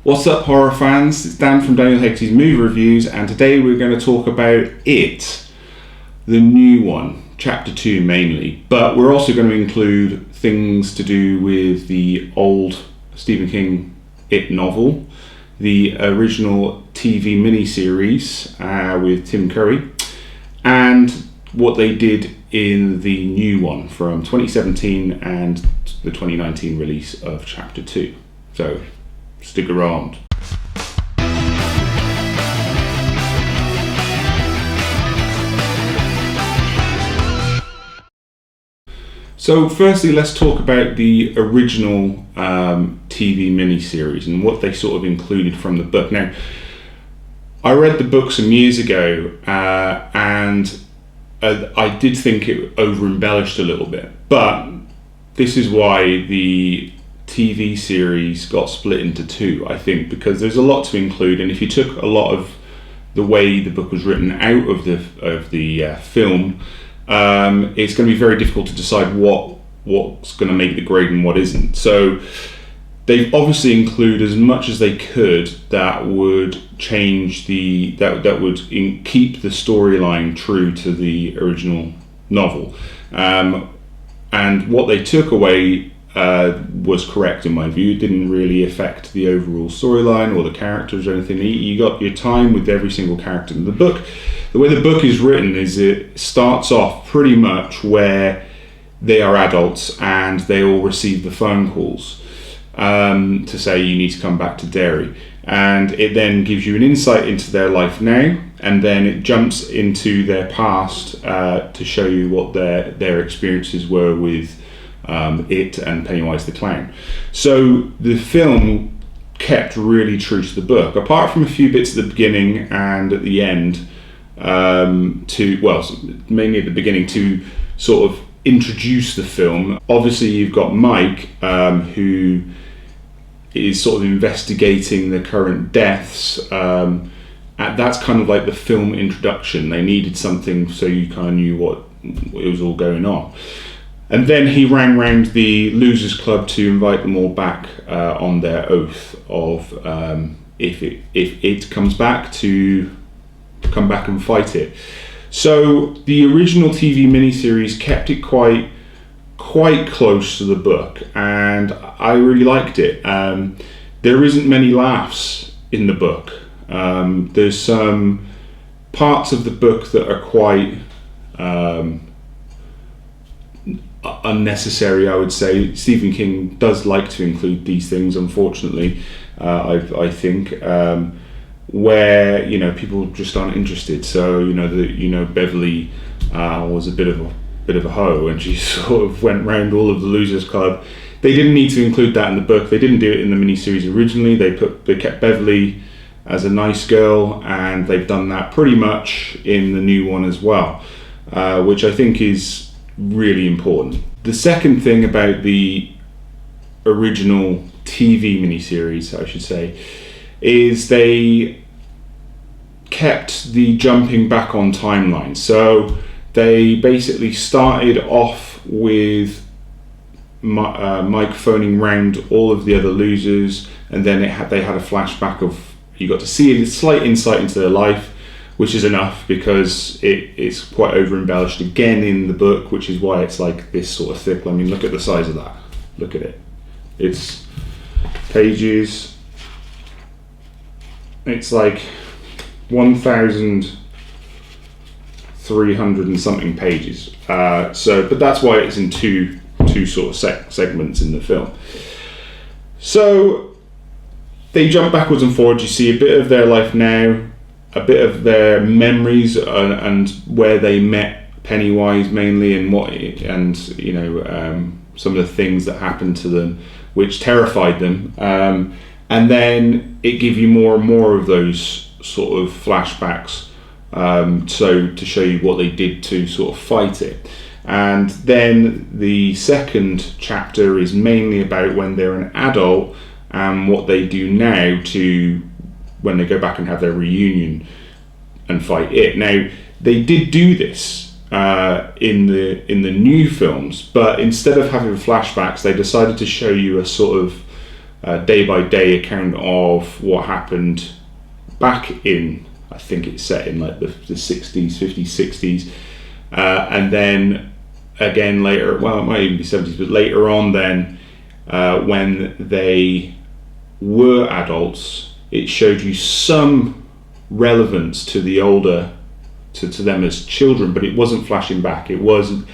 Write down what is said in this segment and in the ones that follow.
What's up, horror fans? It's Dan from Daniel Hegarty's Movie Reviews, and today we're going to talk about It, the new one, Chapter 2 mainly, but we're also going to include things to do with the old Stephen King It novel, the original TV miniseries with Tim Curry, and what they did in the new one from 2017 and the 2019 release of Chapter 2. So, stick around. So firstly, let's talk about the original TV miniseries and what they sort of included from the book. Now, I read the book some years ago and I did think it over-embellished a little bit, but this is why the TV series got split into two, I think, because there's a lot to include, and if you took a lot of the way the book was written out of the film, it's going to be very difficult to decide what's going to make the grade and what isn't. So they've obviously included as much as they could that would change that would keep the storyline true to the original novel, and what they took away was correct in my view. It didn't really affect the overall storyline or the characters or anything. You got your time with every single character in the book. The way the book is written is it starts off pretty much where they are adults and they all receive the phone calls to say you need to come back to Derry, and it then gives you an insight into their life now, and then it jumps into their past to show you what their experiences were with It and Pennywise the Clown. So the film kept really true to the book, apart from a few bits at the beginning and at the end, mainly at the beginning to sort of introduce the film. Obviously you've got Mike, who is sort of investigating the current deaths. That's kind of like the film introduction. They needed something so you kind of knew what it was all going on. And then he rang round the Losers Club to invite them all back on their oath of if it comes back, to come back and fight it. So the original TV miniseries kept it quite close to the book, and I really liked it. There isn't many laughs in the book. There's some parts of the book that are quite unnecessary, I would say. Stephen King does like to include these things, unfortunately, I think, where people just aren't interested. So Beverly was a bit of a hoe, and she sort of went round all of the Losers Club. They didn't need to include that in the book. They didn't do it in the miniseries originally. They kept Beverly as a nice girl, and they've done that pretty much in the new one as well, which I think is really important. The second thing about the original TV miniseries, I should say, is they kept the jumping back on timeline. So they basically started off with Mike phoning round all of the other losers, and then they had a flashback of, you got to see a slight insight into their life, which is enough because it's quite over-embellished again in the book, which is why it's like this sort of thick. I mean, look at the size of that. Look at it. It's pages. It's like 1,300 and something pages. But that's why it's in two sort of segments in the film. So they jump backwards and forwards. You see a bit of their life now, a bit of their memories, and where they met Pennywise mainly, and some of the things that happened to them which terrified them, and then it gives you more and more of those sort of flashbacks, so to show you what they did to sort of fight it. And then the second chapter is mainly about when they're an adult and what they do now to when they go back and have their reunion and fight it. Now, they did do this in the new films, but instead of having flashbacks, they decided to show you a sort of day by day account of what happened back in, I think it's set in like the 60s, 50s, 60s, and then again later, well, it might even be 70s, but later on then, when they were adults, it showed you some relevance to the older, to them as children, but it wasn't flashing back. It was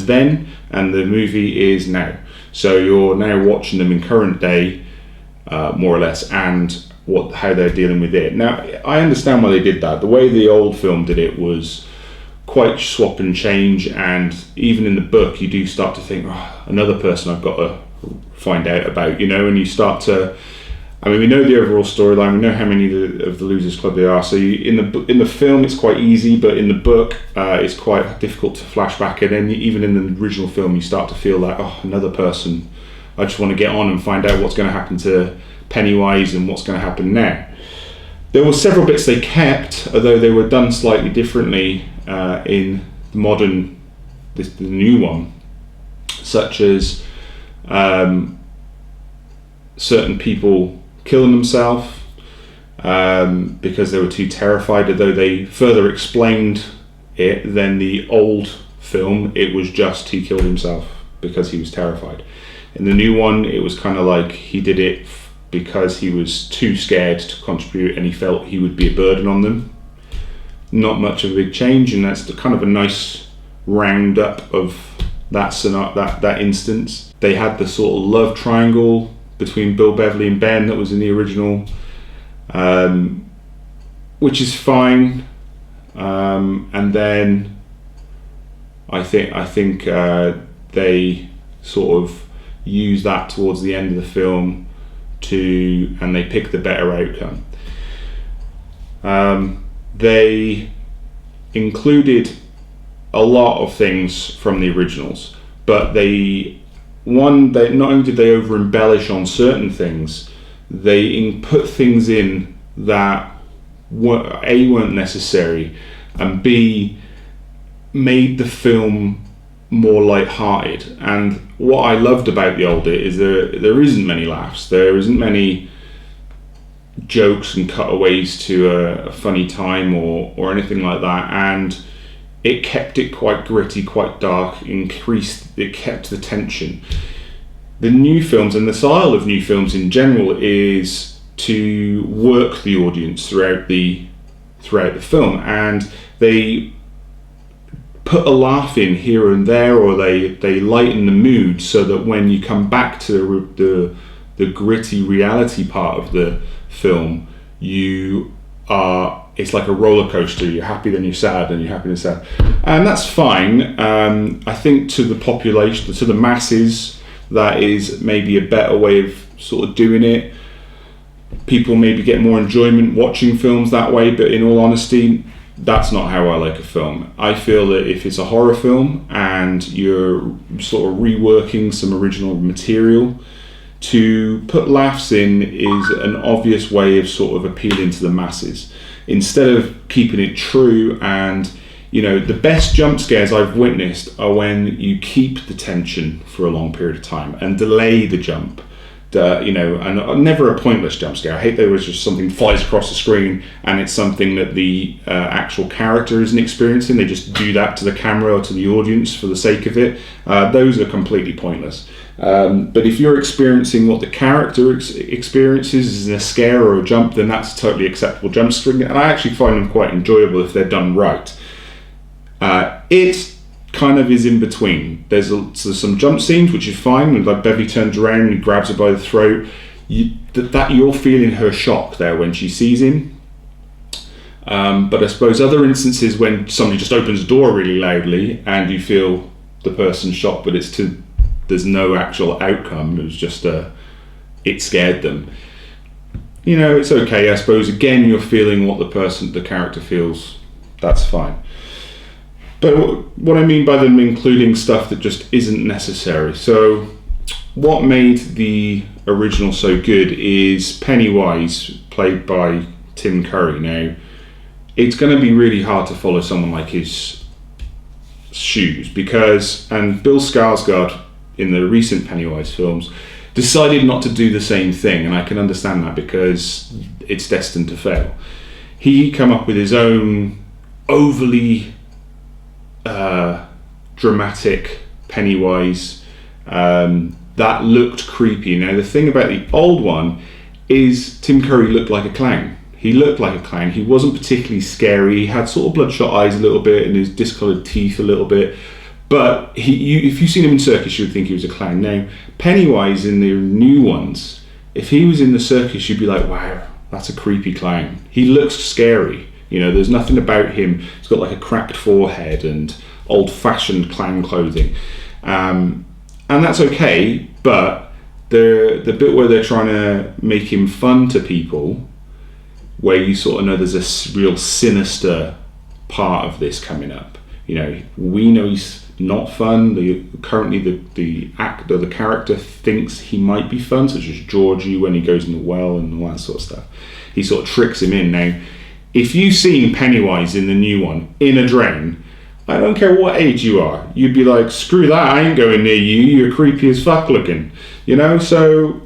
then, and the movie is now. So you're now watching them in current day, more or less, and how they're dealing with it. Now, I understand why they did that. The way the old film did it was quite swap and change, and even in the book you do start to think, oh, another person I've got to find out about, and you start to, I mean, we know the overall storyline, we know how many of the Losers Club there are, so in the film it's quite easy, but in the book it's quite difficult to flash back, and then even in the original film you start to feel like, oh, another person, I just want to get on and find out what's going to happen to Pennywise and what's going to happen now. There were several bits they kept, although they were done slightly differently in the modern, the new one, such as certain people killing themselves because they were too terrified, although they further explained it than the old film. It was just he killed himself because he was terrified. In the new one, it was kind of like he did it because he was too scared to contribute and he felt he would be a burden on them. Not much of a big change, and that's kind of a nice roundup of that instance. They had the sort of love triangle between Bill Beverly and Ben that was in the original, which is fine. And then I think they sort of use that towards the end of the film and they pick the better outcome. They included a lot of things from the originals, but they not only did they over embellish on certain things, they put things in that weren't necessary, and B, made the film more light-hearted. And what I loved about the older is there isn't many laughs, there isn't many jokes and cutaways to a funny time or anything like that, and it kept it quite gritty, quite dark, it kept the tension. The new films and the style of new films in general is to work the audience throughout the film, and they put a laugh in here and there, or they lighten the mood so that when you come back to the gritty reality part of the film, it's like a roller coaster. You're happy, then you're sad, then you're happy, then sad, and that's fine. I think to the population, to the masses, that is maybe a better way of sort of doing it. People maybe get more enjoyment watching films that way, but in all honesty, that's not how I like a film. I feel that if it's a horror film and you're sort of reworking some original material, to put laughs in is an obvious way of sort of appealing to the masses, instead of keeping it true. And the best jump scares I've witnessed are when you keep the tension for a long period of time and delay the jump. And never a pointless jump scare. I hate there was just something flies across the screen and it's something that the actual character isn't experiencing. They just do that to the camera or to the audience for the sake of it. Those are completely pointless. But if you're experiencing what the character experiences as a scare or a jump, then that's a totally acceptable jump scare, and I actually find them quite enjoyable if they're done right. It kind of is in between. There's some jump scenes which is fine, when like Bevy turns around and he grabs her by the throat. You're feeling her shock there when she sees him. But I suppose other instances when somebody just opens the door really loudly and you feel the person's shocked, but there's no actual outcome. It was just it scared them. It's okay. I suppose again you're feeling what the character feels. That's fine. But what I mean by them including stuff that just isn't necessary. So what made the original so good is Pennywise, played by Tim Curry. Now, it's going to be really hard to follow someone like his shoes and Bill Skarsgård in the recent Pennywise films decided not to do the same thing, and I can understand that because it's destined to fail. He came up with his own overly dramatic Pennywise that looked creepy. Now the thing about the old one is Tim Curry looked like a clown. He looked like a clown. He wasn't particularly scary. He had sort of bloodshot eyes a little bit and his discoloured teeth a little bit. But if you've seen him in circus, you would think he was a clown. Now, Pennywise in the new ones, if he was in the circus, you'd be like, wow, that's a creepy clown. He looks scary. You know, there's nothing about him. He's got like a cracked forehead and old-fashioned clown clothing. And that's okay, but the bit where they're trying to make him fun to people, where you sort of know there's a real sinister part of this coming up. You know, we know he's not fun. Currently the actor, the character thinks he might be fun, such as Georgie when he goes in the well and all that sort of stuff. He sort of tricks him in. Now, if you've seen Pennywise in the new one in a drain, I don't care what age you are, you'd be like, screw that, I ain't going near you, you're creepy as fuck looking. You know, so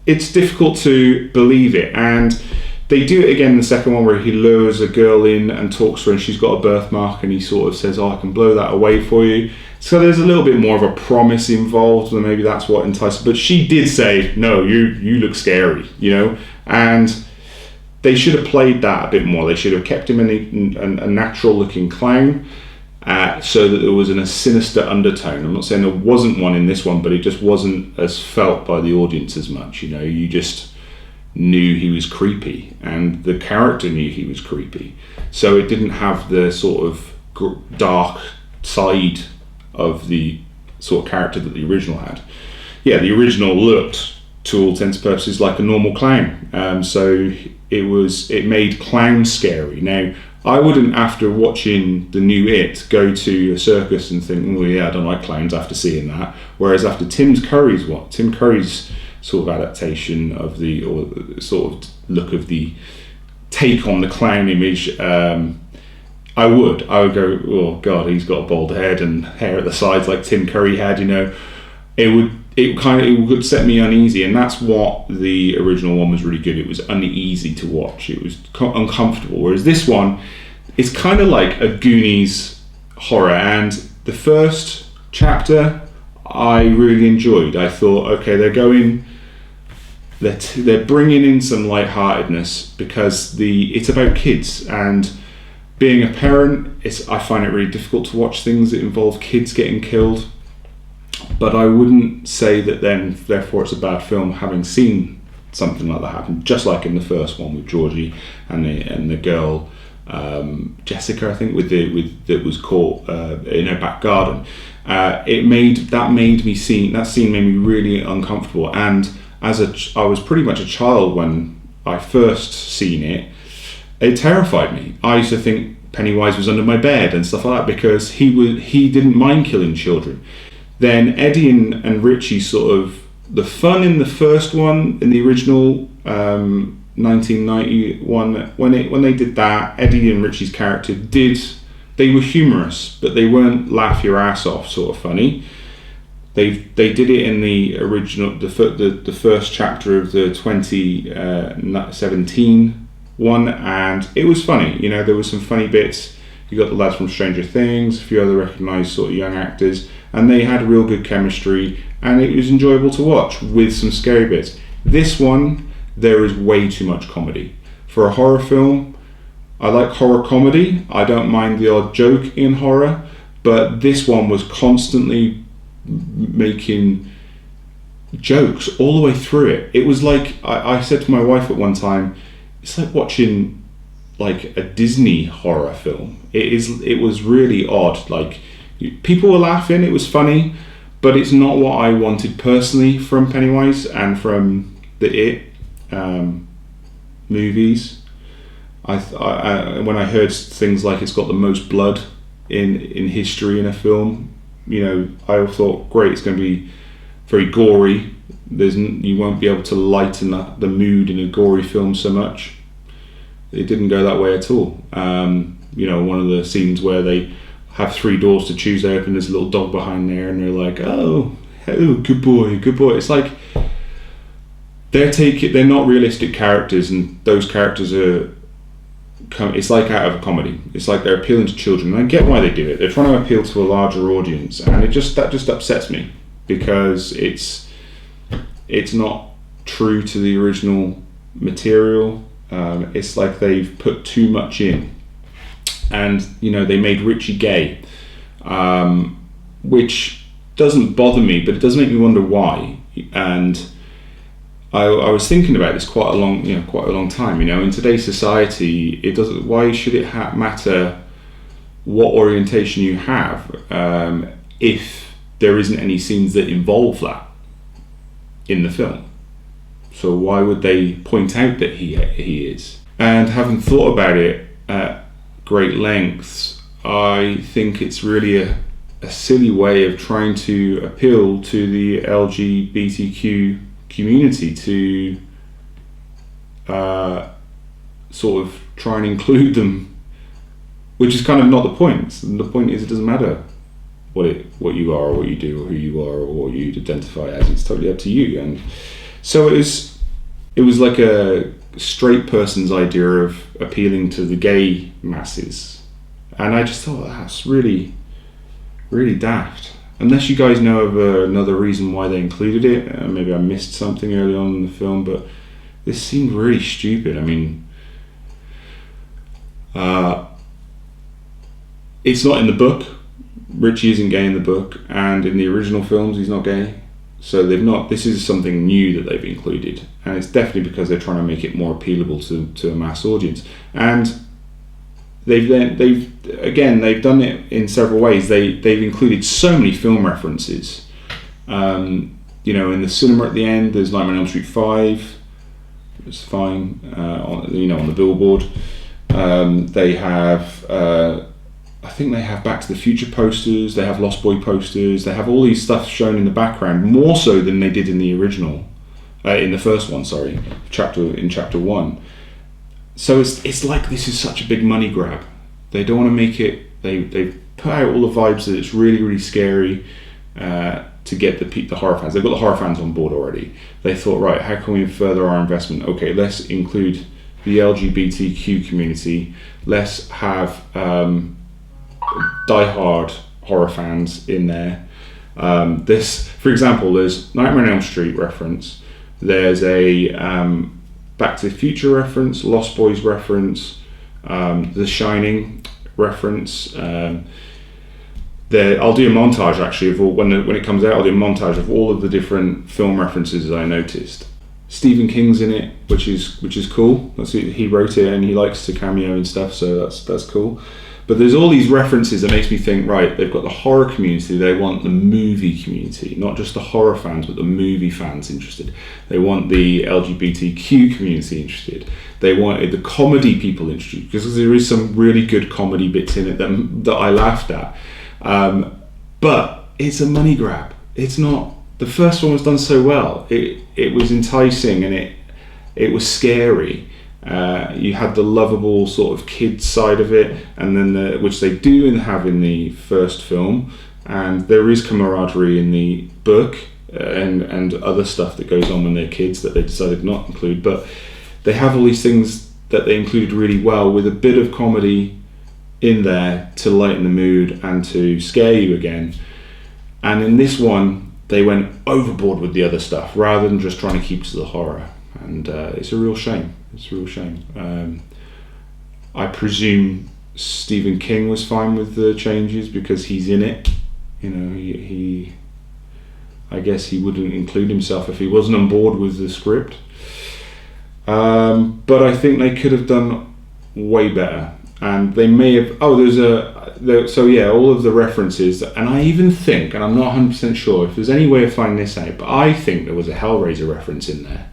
it's difficult to believe it. And they do it again in the second one where he lures a girl in and talks to her and she's got a birthmark and he sort of says, oh, I can blow that away for you. So there's a little bit more of a promise involved, and maybe that's what enticed her. But she did say, no, you look scary, you know, and they should have played that a bit more. They should have kept him a natural looking clown, so that there was a sinister undertone. I'm not saying there wasn't one in this one, but it just wasn't as felt by the audience as much. You know, you just knew he was creepy, and the character knew he was creepy. So it didn't have the sort of dark side of the sort of character that the original had. Yeah, the original looked, to all intents and purposes, like a normal clown. So it made clown scary. Now, I wouldn't, after watching the new It, go to a circus and think, oh yeah, I don't like clowns after seeing that. Whereas after Tim Curry's sort of adaptation of or sort of look of the take on the clown image, I would go, oh god, he's got a bald head and hair at the sides like Tim Curry had, you know. It would set me uneasy, and that's what the original one was really good. It was uneasy to watch. It was uncomfortable. Whereas this one, it's kind of like a Goonies horror. And the first chapter, I really enjoyed. I thought, okay, they're bringing in some lightheartedness because it's about kids, and being a parent, I find it really difficult to watch things that involve kids getting killed. But I wouldn't say that therefore it's a bad film, having seen something like that happen, just like in the first one with Georgie and the girl Jessica, I think, that was caught in her back garden. That scene made me really uncomfortable. And I was pretty much a child when I first seen it. It terrified me. I used to think Pennywise was under my bed and stuff like that because he didn't mind killing children. Then Eddie and Richie sort of, the fun in the first one, in the original 1991, when they did that, Eddie and Richie's character they were humorous, but they weren't laugh your ass off sort of funny. They did it in the original, the first chapter of the 2017 one, and it was funny. You know, there were some funny bits. You got the lads from Stranger Things, a few other recognised sort of young actors, and they had real good chemistry, and it was enjoyable to watch with some scary bits. This one, there is way too much comedy. For a horror film, I like horror comedy. I don't mind the odd joke in horror, but this one was constantly making jokes all the way through it. It was like, I said to my wife at one time, it's like watching like a Disney horror film. It was really odd. Like, people were laughing, it was funny, but it's not what I wanted personally from Pennywise and from the It movies. I when I heard things like it's got the most blood in history in a film, you know, I thought, great, it's going to be very gory. You won't be able to lighten the mood in a gory film so much. It didn't go that way at all. You know, one of the scenes where they have 3 doors to choose, they open, there's a little dog behind there, and they're like, oh, good boy. It's like, they're not realistic characters, and those characters are. It's like out of a comedy. It's like they're appealing to children, and I get why they do it. They're trying to appeal to a larger audience, and that just upsets me because it's not true to the original material. It's like they've put too much in, and they made Richie gay, which doesn't bother me, but it does make me wonder why. And I was thinking about this quite a long time. In today's society, it doesn't. Why should it matter what orientation you have if there isn't any scenes that involve that in the film? So why would they point out that he is? And having thought about it at great lengths, I think it's really a silly way of trying to appeal to the LGBTQ community to sort of try and include them, which is kind of not the point. The point is it doesn't matter what you are or what you do or who you are or what you identify as. It's totally up to you. And so it was like a straight person's idea of appealing to the gay masses, and I just thought that's really, really daft. Unless you guys know of another reason why they included it, maybe I missed something early on in the film, but this seemed really stupid. I mean, it's not in the book. Richie isn't gay in the book, and in the original films he's not gay. So this is something new that they've included, and it's definitely because they're trying to make it more appealable to a mass audience. And they've done it in several ways. They've included so many film references. In the cinema at the end, there's Nightmare on Elm Street 5. It's fine. On the billboard, they have. I think they have Back to the Future posters, they have Lost Boy posters, they have all these stuff shown in the background, more so than they did in the original, in the first one, chapter 1. So it's like this is such a big money grab. They don't want to make it, they've put out all the vibes that it's really, really scary to get the horror fans. They've got the horror fans on board already. They thought, right, how can we further our investment? Okay, let's include the LGBTQ community. Let's have die-hard horror fans in there. For example, there's Nightmare on Elm Street reference. There's a Back to the Future reference, Lost Boys reference, The Shining reference. I'll do a montage actually of all, when it comes out. I'll do a montage of all of the different film references that I noticed. Stephen King's in it, which is cool. He wrote it and he likes to cameo and stuff, so that's cool. But there's all these references that makes me think, right, they've got the horror community, they want the movie community, not just the horror fans, but the movie fans interested. They want the LGBTQ community interested. They wanted the comedy people interested, because there is some really good comedy bits in it that I laughed at. But it's a money grab. It's not. The first one was done so well. It was enticing and it was scary. You had the lovable sort of kids side of it, and then which they do and have in the first film, and there is camaraderie in the book and other stuff that goes on when they're kids that they decided not to include. But they have all these things that they included really well, with a bit of comedy in there to lighten the mood and to scare you again. And in this one, they went overboard with the other stuff rather than just trying to keep to the horror, and it's a real shame. It's a real shame. I presume Stephen King was fine with the changes because he's in it. He I guess he wouldn't include himself if he wasn't on board with the script. But I think they could have done way better, and they may have. All of the references, and I even think, and I'm not 100% sure if there's any way of finding this out, but I think there was a Hellraiser reference in there.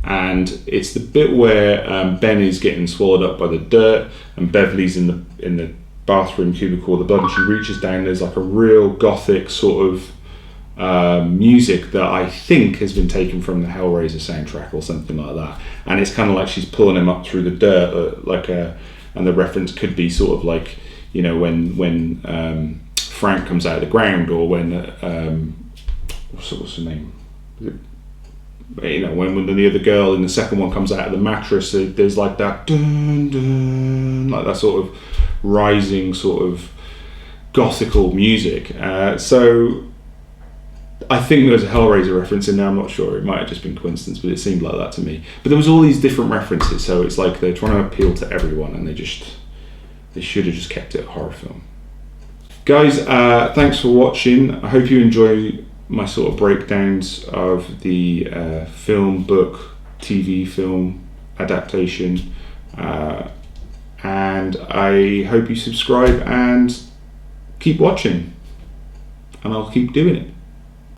And it's the bit where Ben is getting swallowed up by the dirt, and Beverly's in the bathroom cubicle with the blood, and she reaches down. There's like a real gothic sort of music that I think has been taken from the Hellraiser soundtrack or something like that. And it's kind of like she's pulling him up through the dirt, and the reference could be sort of like, when Frank comes out of the ground, or when what's her name? when the other girl in the second one comes out of the mattress, there's like that dun dun, like that sort of rising sort of gothical music. So I think there was a Hellraiser reference in there. I'm not sure. It might have just been coincidence, but it seemed like that to me. But there was all these different references, so it's like they're trying to appeal to everyone, and they should have just kept it a horror film. Guys, thanks for watching. I hope you enjoy my sort of breakdowns of the film, book, TV, film adaptation, and I hope you subscribe and keep watching, and I'll keep doing it.